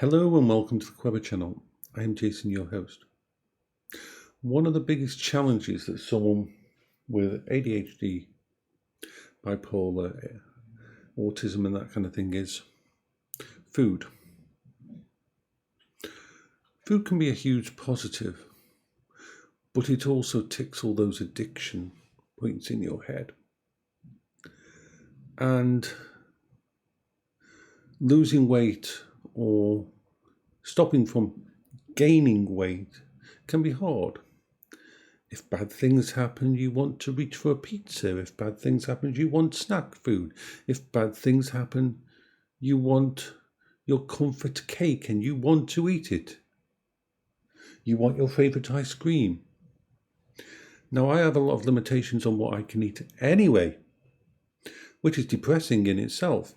Hello and welcome to the Queber channel. I am Jason, your host. One of the biggest challenges that someone with ADHD, Bipolar, Autism and that kind of thing is food. Food can be a huge positive, but it also ticks all those addiction points in your head. And losing weight or stopping from gaining weight can be hard. If bad things happen, you want to reach for a pizza. If bad things happen, you want snack food. If bad things happen, you want your comfort cake and you want to eat it. You want your favourite ice cream. Now, I have a lot of limitations on what I can eat anyway, which is depressing in itself.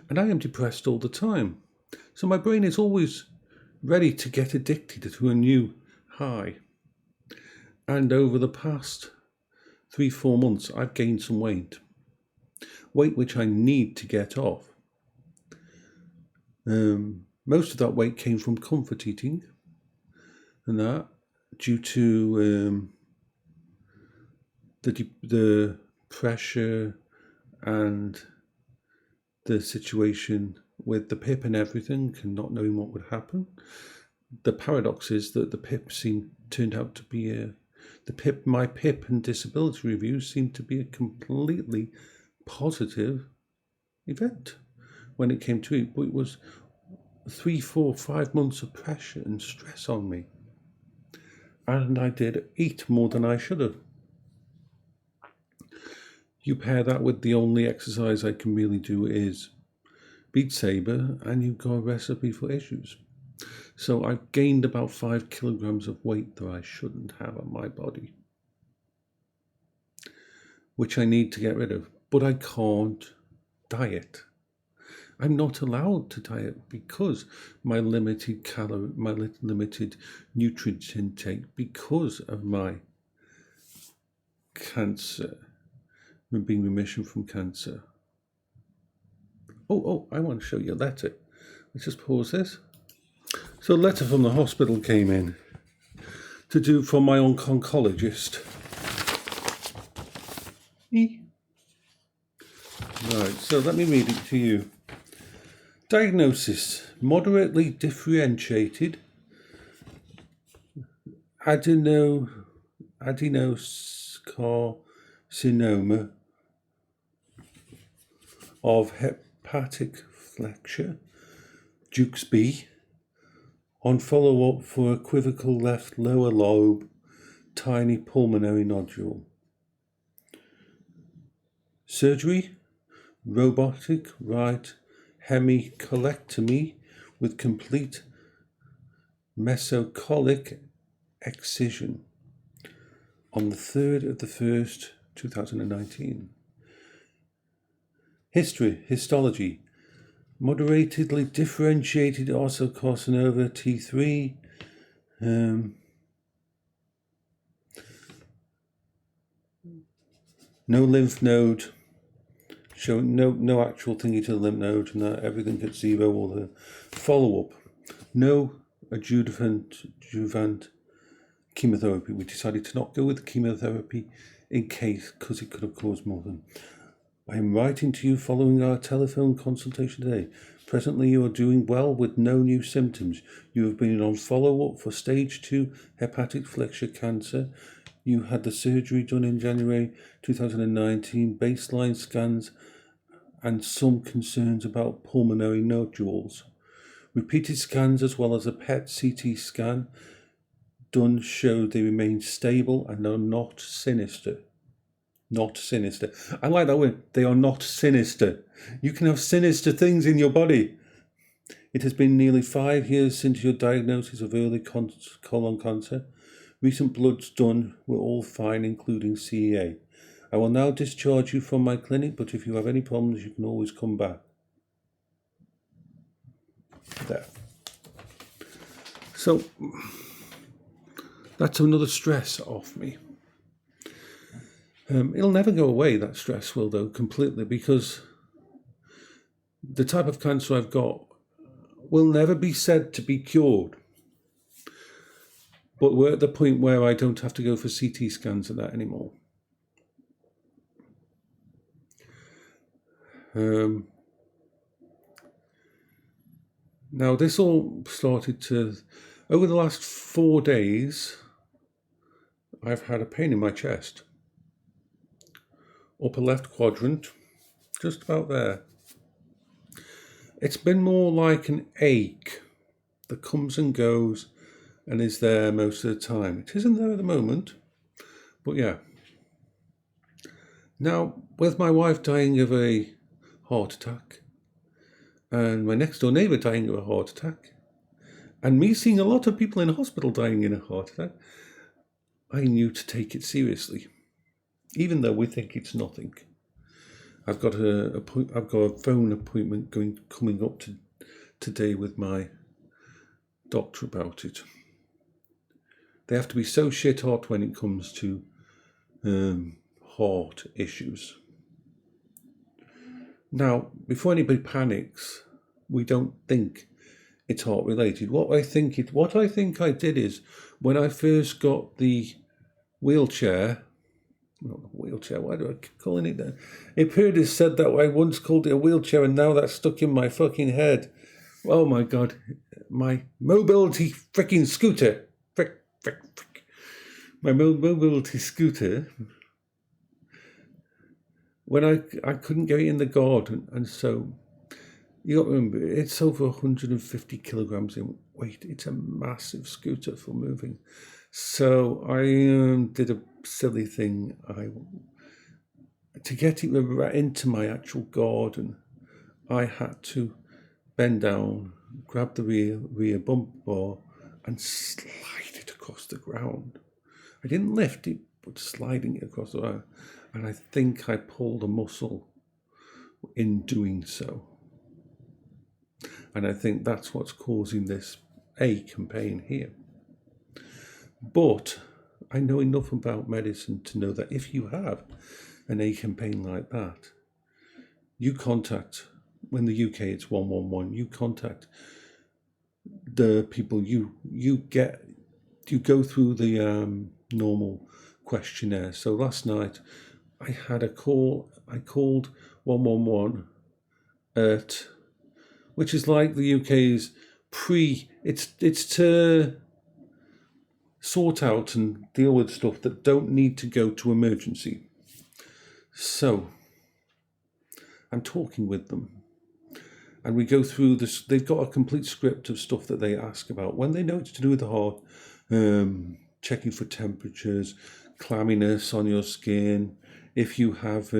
And I am depressed all the time. So my brain is always ready to get addicted to a new high. And over the past 3-4 months, I've gained some weight which I need to get off. Most of that weight came from comfort eating, and that due to the pressure and the situation with the PIP and everything, and not knowing what would happen. The paradox is that the PIP turned out to be my PIP and disability review seemed to be a completely positive event when it came to it. But it was 3, 4, 5 months of pressure and stress on me. And I did eat more than I should have. You pair that with the only exercise I can really do is Beat Saber, and you've got a recipe for issues. So I've gained about 5 kilograms of weight that I shouldn't have on my body, which I need to get rid of. But I can't diet. I'm not allowed to diet because my limited nutrient intake, because of my cancer, being remission from cancer. Oh, I want to show you a letter. Let's just pause this. So a letter from the hospital came in to do from my oncologist. Right, so let me read it to you. Diagnosis: moderately differentiated adenocarcinoma of hepatic flexure, Dukes B, on follow-up for equivocal left lower lobe, tiny pulmonary nodule. Surgery: robotic right hemicolectomy with complete mesocolic excision on the 3rd of the 1st, 2019. Histology: moderately differentiated osteocarcinoma T3, no lymph node, showing no actual thingy to the lymph node, and everything at 0 or the follow-up. No adjuvant chemotherapy. We decided to not go with chemotherapy in case, because it could have caused more than. I am writing to you following our telephone consultation today. Presently you are doing well with no new symptoms. You have been on follow-up for stage 2 hepatic flexure cancer. You had the surgery done in January 2019, baseline scans and some concerns about pulmonary nodules. Repeated scans as well as a PET CT scan done show they remain stable and are not sinister. Not sinister. I like that word. They are not sinister. You can have sinister things in your body. It has been nearly 5 years since your diagnosis of early colon cancer. Recent bloods done were all fine, including CEA. I will now discharge you from my clinic, but if you have any problems, you can always come back. There. So, that's another stress off me. It'll never go away, that stress will, though, completely, because the type of cancer I've got will never be said to be cured. But we're at the point where I don't have to go for CT scans and that anymore. Now, this all started to... Over the last 4 days, I've had a pain in my chest. Upper left quadrant, just about there. It's been more like an ache that comes and goes and is there most of the time. It isn't there at the moment, but yeah. Now, with my wife dying of a heart attack, and my next door neighbour dying of a heart attack, and me seeing a lot of people in hospital dying in a heart attack, I knew to take it seriously, even though we think it's nothing. I've got a phone appointment coming up today with my doctor about it. They have to be so shit hot when it comes to heart issues. Now, before anybody panics, we don't think it's heart related. What I think I did is, when I first got the wheelchair, not the wheelchair, why do I keep calling it that? It appeared said that I once called it a wheelchair, and now that's stuck in my fucking head. Oh my God, my mobility freaking scooter. Frick. My mobility scooter. When I couldn't get it in the garden, and so you got to remember, it's over 150 kilograms in weight. It's a massive scooter for moving. So I did a silly thing. To get it into my actual garden, I had to bend down, grab the rear bumper bar, and slide it across the ground. I didn't lift it, but sliding it across the ground. And I think I pulled a muscle in doing so. And I think that's what's causing this ache and pain here. But I know enough about medicine to know that if you have an ache and pain like that, you contact, in the UK it's 111, you contact the people, you go through the normal questionnaire. So last night I had a call, I called 111 which is like the UK's it's to sort out and deal with stuff that don't need to go to emergency. So I'm talking with them, and we go through this. They've got a complete script of stuff that they ask about when they know it's to do with the heart, checking for temperatures, clamminess on your skin, if you have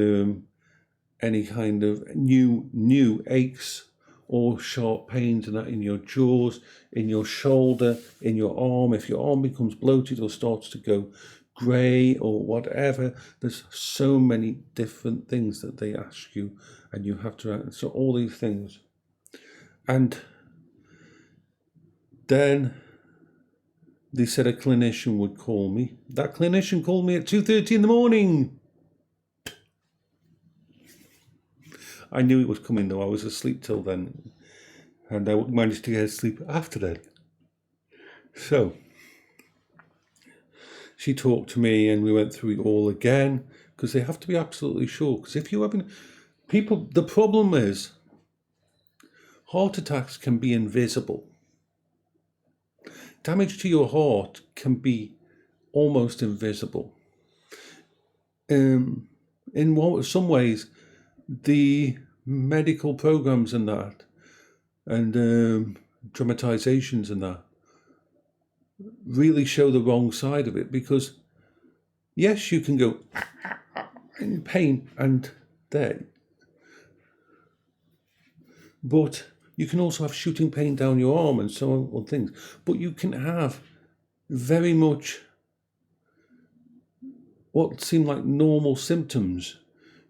any kind of new aches or sharp pains and that in your jaws, in your shoulder, in your arm, if your arm becomes bloated or starts to go grey or whatever. There's so many different things that they ask you, and you have to answer all these things. And then they said a clinician would call me. That clinician called me at 2:30 in the morning. I knew it was coming though. I was asleep till then, and I managed to get sleep after that. So she talked to me, and we went through it all again, because they have to be absolutely sure. Because if you haven't, people, the problem is heart attacks can be invisible. Damage to your heart can be almost invisible. In some ways, the medical programs and that, and dramatizations and that, really show the wrong side of it, because yes, you can go in pain and there, but you can also have shooting pain down your arm and so on things. But you can have very much what seem like normal symptoms.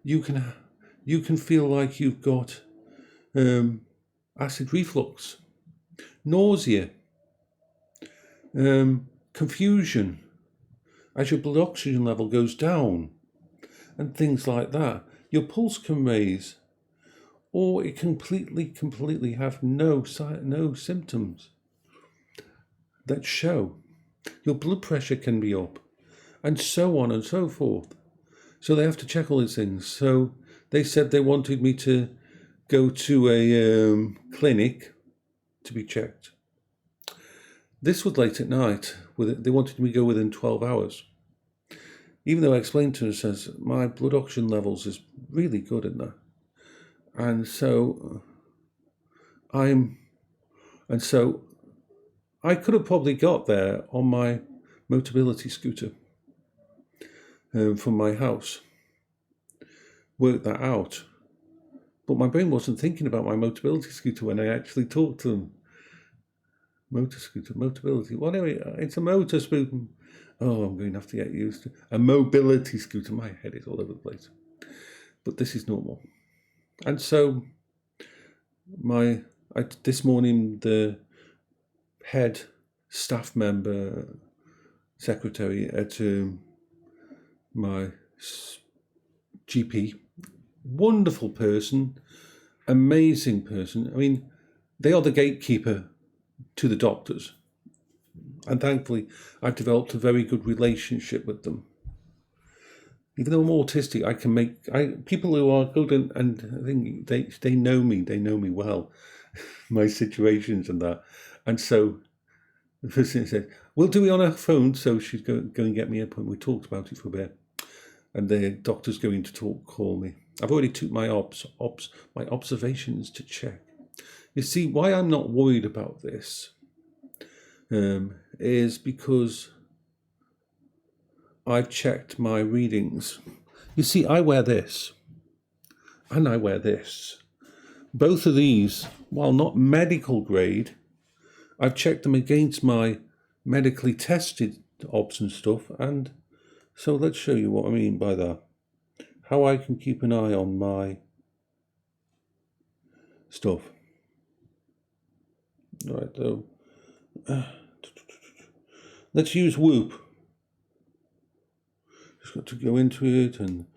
You can feel like you've got acid reflux, nausea, confusion as your blood oxygen level goes down, and things like that. Your pulse can raise, or it completely have no symptoms that show. Your blood pressure can be up, and so on and so forth. So they have to check all these things. So they said they wanted me to go to a clinic to be checked. This was late at night. They wanted me to go within 12 hours. Even though I explained to her, says my blood oxygen levels is really good in there. And so I could have probably got there on my Motability scooter from my house. Worked that out. But my brain wasn't thinking about my Motability scooter when I actually talked to them. Motor scooter, Motability. Well, anyway, it's a motor scooter. Oh, I'm going to have to get used to a mobility scooter. My head is all over the place. But this is normal. And so this morning, the head staff member, secretary at my GP, wonderful person, amazing person. I mean, they are the gatekeeper to the doctors. And thankfully, I've developed a very good relationship with them. Even though I'm autistic, I can make people who are good and I think they know me well, my situations and that. And so the first thing I said, we'll do it on her phone. So she's going to get me up, and we talked about it for a bit. And the doctor's going to call me. I've already took my my observations to check. You see, why I'm not worried about this is because I've checked my readings. You see, I wear this and I wear this. Both of these, while not medical grade, I've checked them against my medically tested obs and stuff. And so let's show you what I mean by that. How I can keep an eye on my stuff. Right, so let's use Whoop. Just got to go into it and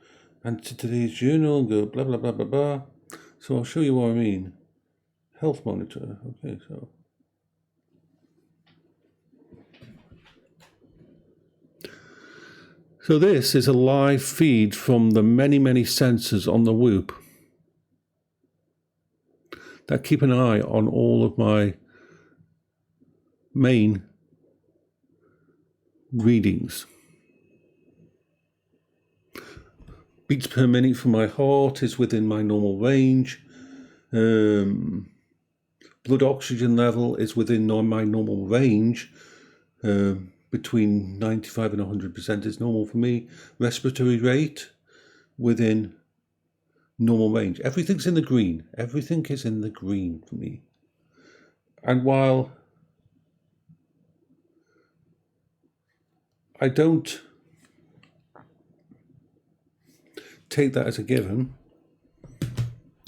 to today's journal and go blah blah blah blah blah. So I'll show you what I mean. Health monitor. Okay, so this is a live feed from the many sensors on the Whoop that keep an eye on all of my main readings. Beats per minute for my heart is within my normal range. Blood oxygen level is within my normal range. Between 95 and 100% is normal for me. Respiratory rate within normal range. Everything's in the green. Everything is in the green for me. And while I don't take that as a given,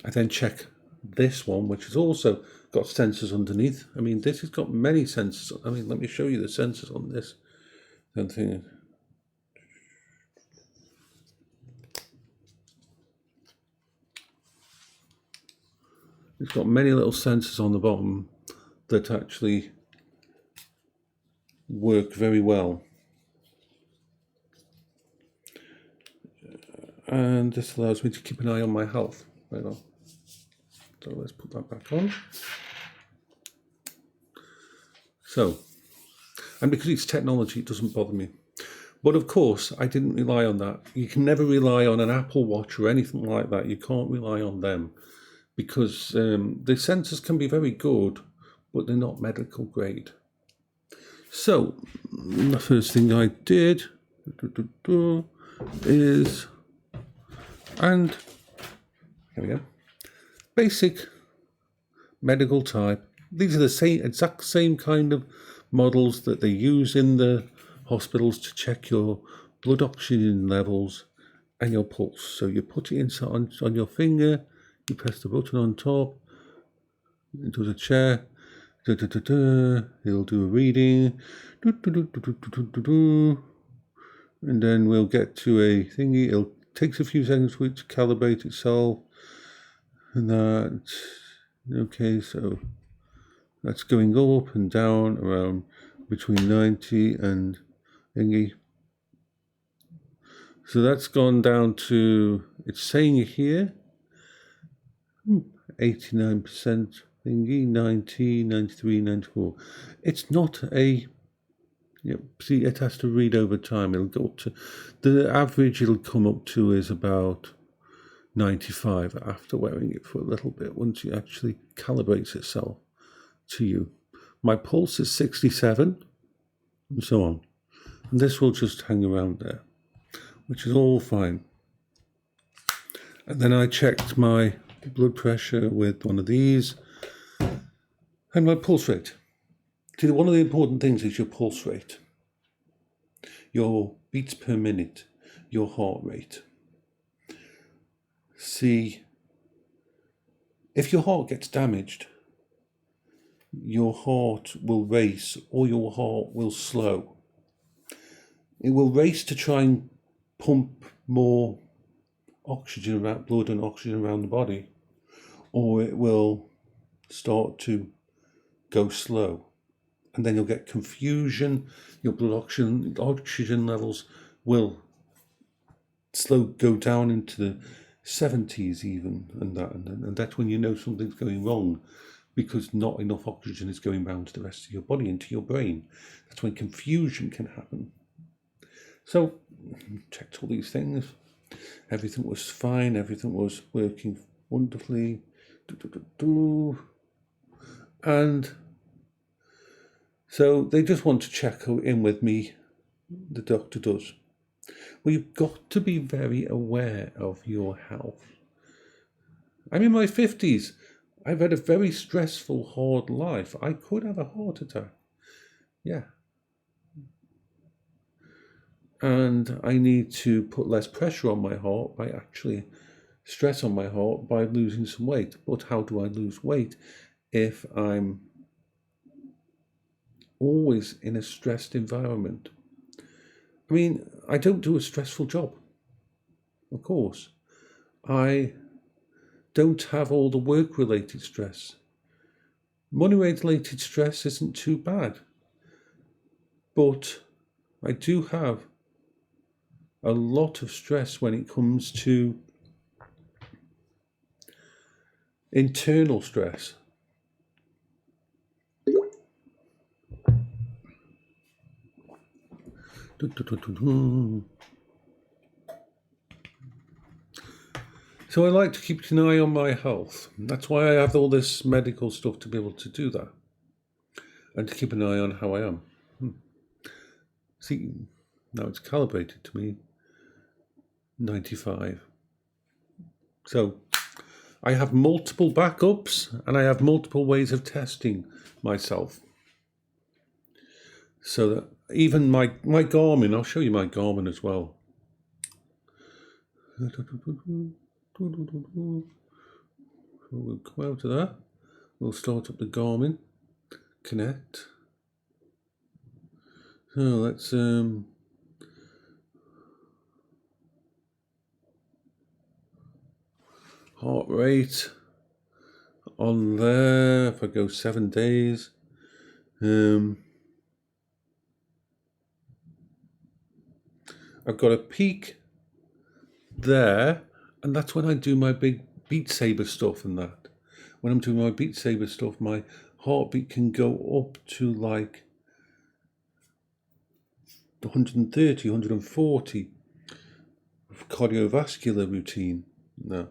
I then check this one, which has also got sensors underneath. I mean, this has got many sensors. I mean, let me show you the sensors on this. It's got many little sensors on the bottom that actually work very well. And this allows me to keep an eye on my health. Right on. So let's put that back on. So, and because it's technology, it doesn't bother me. But of course, I didn't rely on that. You can never rely on an Apple Watch or anything like that. You can't rely on them because the sensors can be very good, but they're not medical grade. So, the first thing I did is, and here we go, basic medical type. These are the exact same kind of models that they use in the hospitals to check your blood oxygen levels and your pulse. So you put it inside on your finger, you press the button on top, into the chair, it'll do a reading, and then we'll get to a thingy. It takes a few seconds for it to calibrate itself. And that, okay, so that's going up and down around between 90 and thingy. So that's gone down to, it's saying here, 89% thingy, 90, 93, 94. It's not a, see, it has to read over time. It'll go up to, the average it'll come up to is about 95 after wearing it for a little bit, once it actually calibrates itself to you. My pulse is 67, and so on. And this will just hang around there, which is all fine. And then I checked my blood pressure with one of these, and my pulse rate. See, one of the important things is your pulse rate, your beats per minute, your heart rate. See, if your heart gets damaged, your heart will race or your heart will slow. It will race to try and pump more oxygen around, blood and oxygen around the body, or it will start to go slow. And then you'll get confusion, your blood oxygen levels will go down into the 70s even, and that's when you know something's going wrong, because not enough oxygen is going round to the rest of your body, into your brain. That's when confusion can happen. So, checked all these things. Everything was fine. Everything was working wonderfully. And so they just want to check in with me. The doctor does. Well, you've got to be very aware of your health. I'm in my 50s. I've had a very stressful, hard life. I could have a heart attack. Yeah. And I need to put less pressure on my heart by actually stress on my heart by losing some weight. But how do I lose weight if I'm always in a stressed environment? I mean, I don't do a stressful job, of course. I don't have all the work-related stress. Money-related stress isn't too bad, but I do have a lot of stress when it comes to internal stress. So I like to keep an eye on my health. That's why I have all this medical stuff to be able to do that, and to keep an eye on how I am. See, now it's calibrated to me 95. So I have multiple backups and I have multiple ways of testing myself. So that even my Garmin, I'll show you my Garmin as well. We'll come out of that. We'll start up the Garmin. Connect. So let's heart rate on there. If I go 7 days, I've got a peak there, and that's when I do my big Beat Saber stuff and that. When I'm doing my Beat Saber stuff, my heartbeat can go up to like 130, 140 cardiovascular routine. No.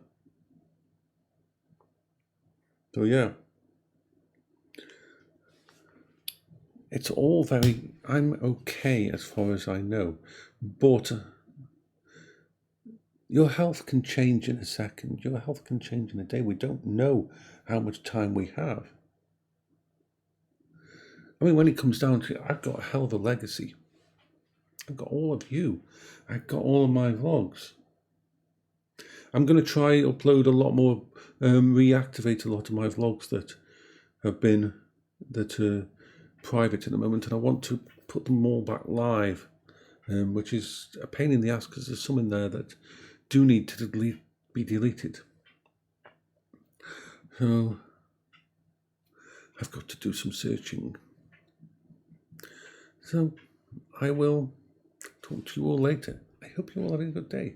So yeah. It's all very, I'm okay as far as I know, but your health can change in a second. Your health can change in a day. We don't know how much time we have. I mean, when it comes down to it, I've got a hell of a legacy. I've got all of you. I've got all of my vlogs. I'm going to try upload a lot more, reactivate a lot of my vlogs that have been, that are private at the moment, and I want to put them all back live, which is a pain in the ass because there's some in there that do need to be deleted. So I've got to do some searching. So I will talk to you all later. I hope you're all having a good day.